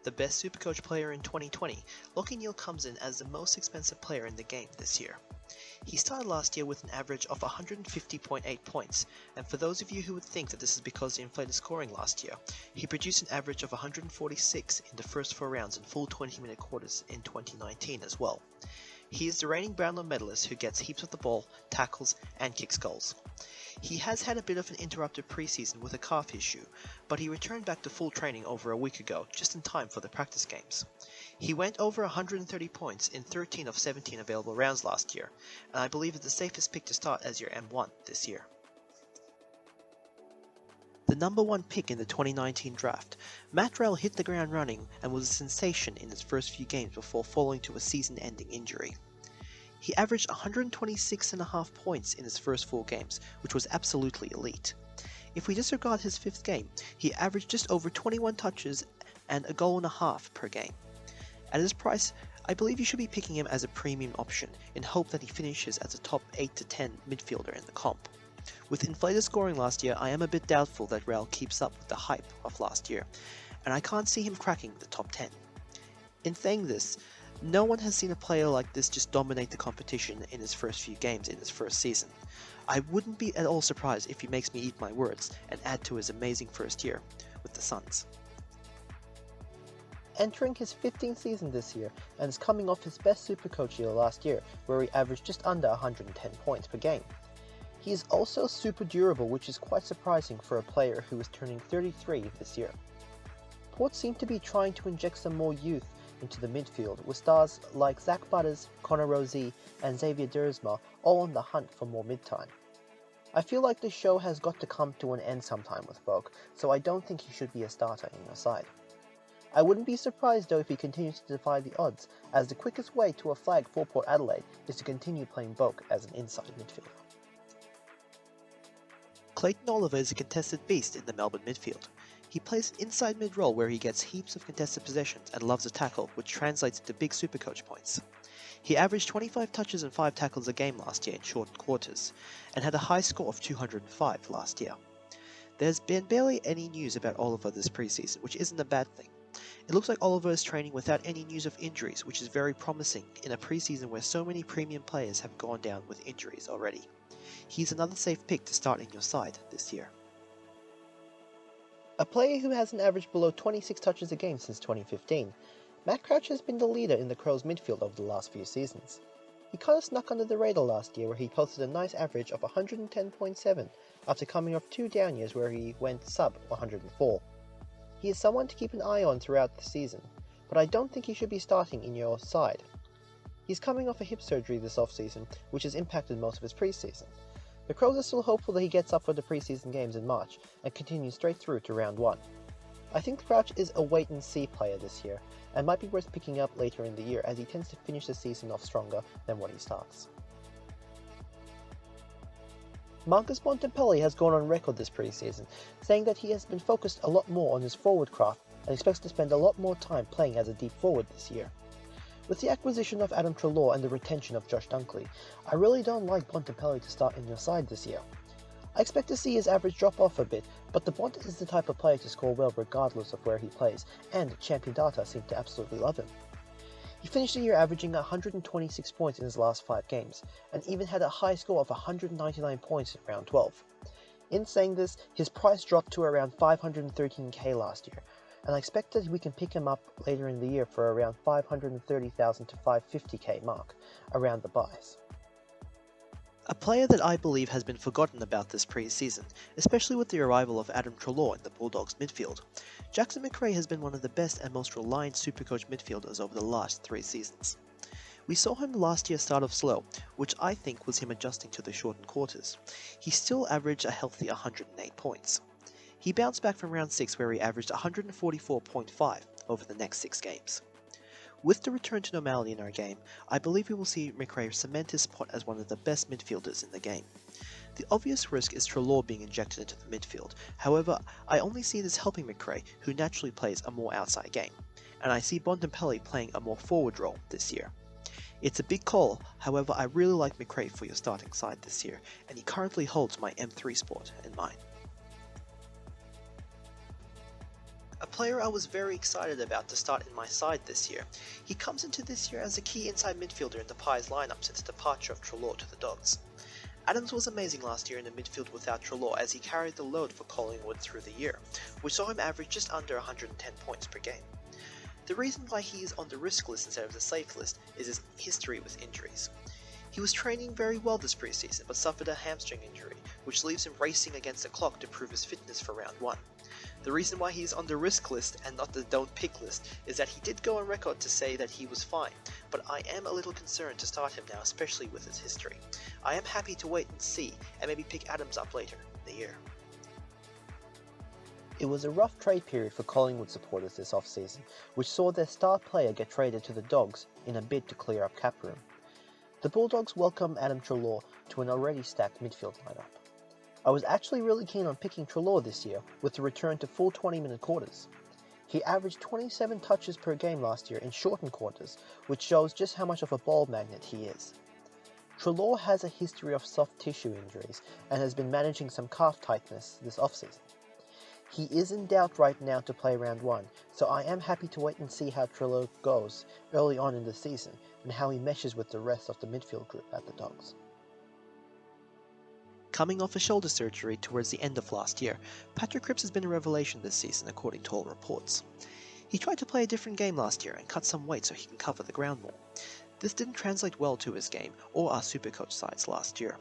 The best Supercoach player in 2020, Loki Neil comes in as the most expensive player in the game this year. He started last year with an average of 150.8 points, and for those of you who would think that this is because he inflated scoring last year, he produced an average of 146 in the first 4 rounds in full 20-minute quarters in 2019 as well. He is the reigning Brownlow medalist who gets heaps of the ball, tackles, and kicks goals. He has had a bit of an interrupted preseason with a calf issue, but he returned back to full training over a week ago, just in time for the practice games. He went over 130 points in 13 of 17 available rounds last year, and I believe is the safest pick to start as your M1 this year. The number 1 pick in the 2019 draft, Mcrae hit the ground running and was a sensation in his first few games before falling to a season-ending injury. He averaged 126.5 points in his first 4 games, which was absolutely elite. If we disregard his 5th game, he averaged just over 21 touches and a goal and a half per game. At his price, I believe you should be picking him as a premium option in hope that he finishes as a top 8 to 10 midfielder in the comp. With inflated scoring last year, I am a bit doubtful that Real keeps up with the hype of last year, and I can't see him cracking the top 10. In saying this, no one has seen a player like this just dominate the competition in his first few games in his first season. I wouldn't be at all surprised if he makes me eat my words and add to his amazing first year with the Suns. Entering his 15th season this year and is coming off his best Supercoach year last year, where he averaged just under 110 points per game. He is also super durable, which is quite surprising for a player who is turning 33 this year. Port seem to be trying to inject some more youth into the midfield, with stars like Zach Butters, Connor Rozee, and Xavier Dersma all on the hunt for more mid-time. I feel like the show has got to come to an end sometime with Vogue, so I don't think he should be a starter in your side. I wouldn't be surprised though if he continues to defy the odds, as the quickest way to a flag for Port Adelaide is to continue playing Vogue as an inside midfielder. Clayton Oliver is a contested beast in the Melbourne midfield. He plays an inside mid role where he gets heaps of contested possessions and loves a tackle, which translates into big Supercoach points. He averaged 25 touches and 5 tackles a game last year in short quarters, and had a high score of 205 last year. There's been barely any news about Oliver this preseason, which isn't a bad thing. It looks like Oliver is training without any news of injuries, which is very promising in a preseason where so many premium players have gone down with injuries already. He's another safe pick to start in your side this year. A player who hasn't averaged below 26 touches a game since 2015, Mcrae has been the leader in the Crows midfield over the last few seasons. He kind of snuck under the radar last year where he posted a nice average of 110.7 after coming off 2 down years where he went sub 104. He is someone to keep an eye on throughout the season, but I don't think he should be starting in your side. He's coming off a hip surgery this offseason, which has impacted most of his preseason. The Crows are still hopeful that he gets up for the preseason games in March and continues straight through to round 1. I think the Crouch is a wait-and-see player this year, and might be worth picking up later in the year as he tends to finish the season off stronger than what he starts. Marcus Bontempelli has gone on record this preseason, saying that he has been focused a lot more on his forward craft and expects to spend a lot more time playing as a deep forward this year. With the acquisition of Adam Trullo and the retention of Josh Dunkley, I really don't like Bontempelli to start in your side this year. I expect to see his average drop off a bit, but the Bont is the type of player to score well regardless of where he plays, and Champion Data seem to absolutely love him. He finished the year averaging 126 points in his last 5 games, and even had a high score of 199 points in round 12. In saying this, his price dropped to around 513k last year, and I expect that we can pick him up later in the year for around 530,000 to 550k mark, around the buys. A player that I believe has been forgotten about this pre-season, especially with the arrival of Adam Trullo in the Bulldogs midfield. Jackson Mcrae has been one of the best and most reliant Supercoach midfielders over the last 3 seasons. We saw him last year start off slow, which I think was him adjusting to the shortened quarters. He still averaged a healthy 108 points. He bounced back from round 6 where he averaged 144.5 over the next 6 games. With the return to normality in our game, I believe we will see Mcrae cement his spot as one of the best midfielders in the game. The obvious risk is Trullo being injected into the midfield, however, I only see this helping Mcrae, who naturally plays a more outside game, and I see Bontempelli playing a more forward role this year. It's a big call, however I really like Mcrae for your starting side this year, and he currently holds my M3 spot in mine. A player I was very excited about to start in my side this year. He comes into this year as a key inside midfielder in the Pies lineup since the departure of Trullo to the Dogs. Adams was amazing last year in the midfield without Trullo as he carried the load for Collingwood through the year, which saw him average just under 110 points per game. The reason why he is on the risk list instead of the safe list is his history with injuries. He was training very well this preseason but suffered a hamstring injury, which leaves him racing against the clock to prove his fitness for round 1. The reason why he is on the risk list and not the don't pick list is that he did go on record to say that he was fine, but I am a little concerned to start him now, especially with his history. I am happy to wait and see and maybe pick Adams up later in the year. It was a rough trade period for Collingwood supporters this off-season, which saw their star player get traded to the Dogs in a bid to clear up cap room. The Bulldogs welcomed Adam Trullo to an already stacked midfield lineup. I was actually really keen on picking Trullo this year with the return to full 20-minute quarters. He averaged 27 touches per game last year in shortened quarters, which shows just how much of a ball magnet he is. Trullo has a history of soft tissue injuries and has been managing some calf tightness this offseason. He is in doubt right now to play round 1, so I am happy to wait and see how Trullo goes early on in the season and how he meshes with the rest of the midfield group at the Dogs. Coming off a shoulder surgery towards the end of last year, Patrick Cripps has been a revelation this season according to all reports. He tried to play a different game last year and cut some weight so he can cover the ground more. This didn't translate well to his game or our Supercoach sides last year.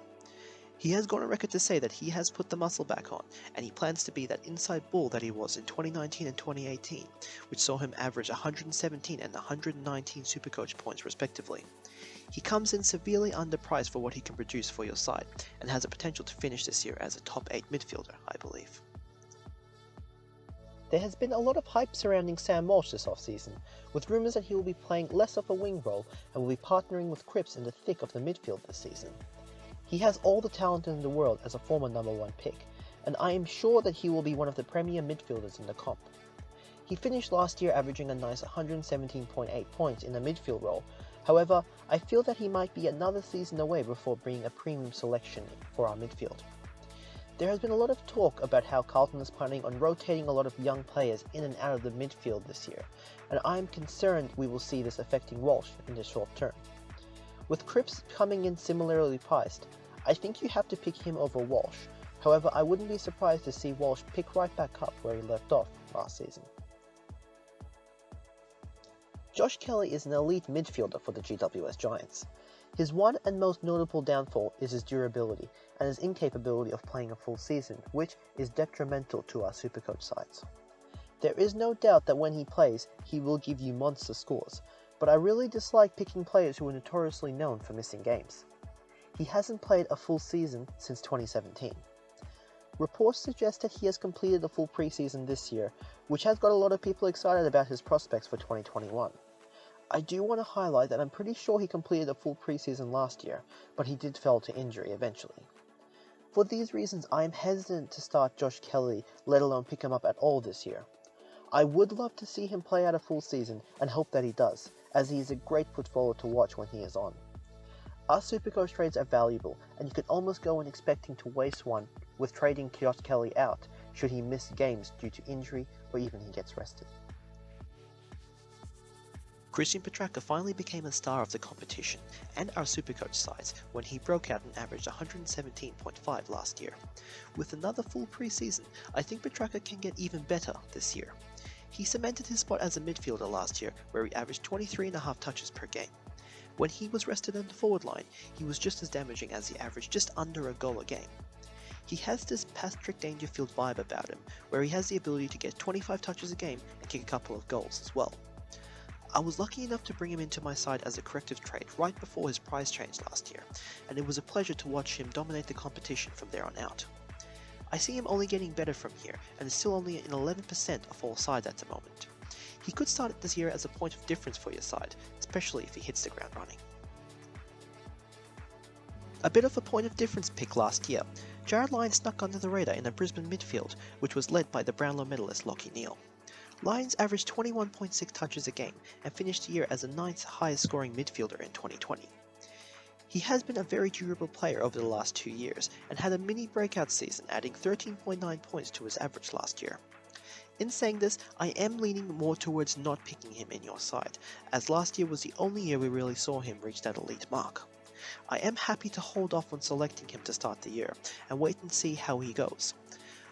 He has gone on record to say that he has put the muscle back on, and he plans to be that inside bull that he was in 2019 and 2018, which saw him average 117 and 119 Supercoach points respectively. He comes in severely underpriced for what he can produce for your side, and has the potential to finish this year as a top 8 midfielder, I believe. There has been a lot of hype surrounding Sam Walsh this off-season, with rumours that he will be playing less of a wing role and will be partnering with Cripps in the thick of the midfield this season. He has all the talent in the world as a former number 1 pick, and I am sure that he will be one of the premier midfielders in the comp. He finished last year averaging a nice 117.8 points in the midfield role. However, I feel that he might be another season away before being a premium selection for our midfield. There has been a lot of talk about how Carlton is planning on rotating a lot of young players in and out of the midfield this year, and I am concerned we will see this affecting Walsh in the short term. With Cripps coming in similarly priced, I think you have to pick him over Walsh. However, I wouldn't be surprised to see Walsh pick right back up where he left off last season. Josh Kelly is an elite midfielder for the GWS Giants. His one and most notable downfall is his durability and his incapability of playing a full season, which is detrimental to our Supercoach sides. There is no doubt that when he plays, he will give you monster scores, but I really dislike picking players who are notoriously known for missing games. He hasn't played a full season since 2017. Reports suggest that he has completed a full preseason this year, which has got a lot of people excited about his prospects for 2021. I do want to highlight that I'm pretty sure he completed a full preseason last year, but he did fall to injury eventually. For these reasons, I am hesitant to start Josh Kelly, let alone pick him up at all this year. I would love to see him play out a full season and hope that he does, as he is a great foot forward to watch when he is on. Our Supercoach trades are valuable, and you could almost go in expecting to waste one with trading Josh Kelly out should he miss games due to injury or even he gets rested. Christian Petraka finally became a star of the competition and our Supercoach sides when he broke out and averaged 117.5 last year. With another full preseason, I think Petraka can get even better this year. He cemented his spot as a midfielder last year where he averaged 23.5 touches per game. When he was rested on the forward line, he was just as damaging as he averaged just under a goal a game. He has this Patrick Dangerfield vibe about him, where he has the ability to get 25 touches a game and kick a couple of goals as well. I was lucky enough to bring him into my side as a corrective trade right before his price change last year, and it was a pleasure to watch him dominate the competition from there on out. I see him only getting better from here, and is still only in 11% of all sides at the moment. He could start this year as a point of difference for your side, especially if he hits the ground running. A bit of a point of difference pick last year, Lyon snuck under the radar in the Brisbane midfield, which was led by the Brownlow medalist Loki Neil. Lyons averaged 21.6 touches a game and finished the year as the 9th highest scoring midfielder in 2020. He has been a very durable player over the last 2 years and had a mini breakout season, adding 13.9 points to his average last year. In saying this, I am leaning more towards not picking him in your side, as last year was the only year we really saw him reach that elite mark. I am happy to hold off on selecting him to start the year, and wait and see how he goes.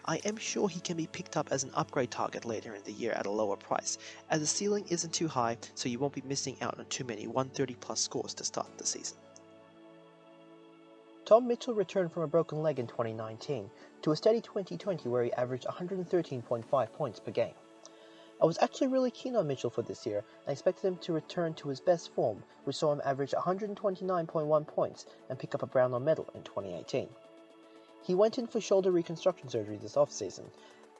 I am sure he can be picked up as an upgrade target later in the year at a lower price, as the ceiling isn't too high, so you won't be missing out on too many 130 plus scores to start the season. Tom Mitchell returned from a broken leg in 2019 to a steady 2020 where he averaged 113.5 points per game. I was actually really keen on Mitchell for this year and expected him to return to his best form, which saw him average 129.1 points and pick up a Brownlow medal in 2018. He went in for shoulder reconstruction surgery this offseason,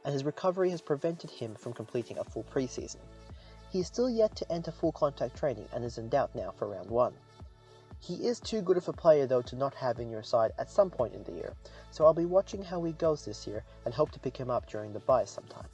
and his recovery has prevented him from completing a full preseason. He is still yet to enter full contact training and is in doubt now for round 1. He is too good of a player though to not have in your side at some point in the year, so I'll be watching how he goes this year and hope to pick him up during the bye sometime.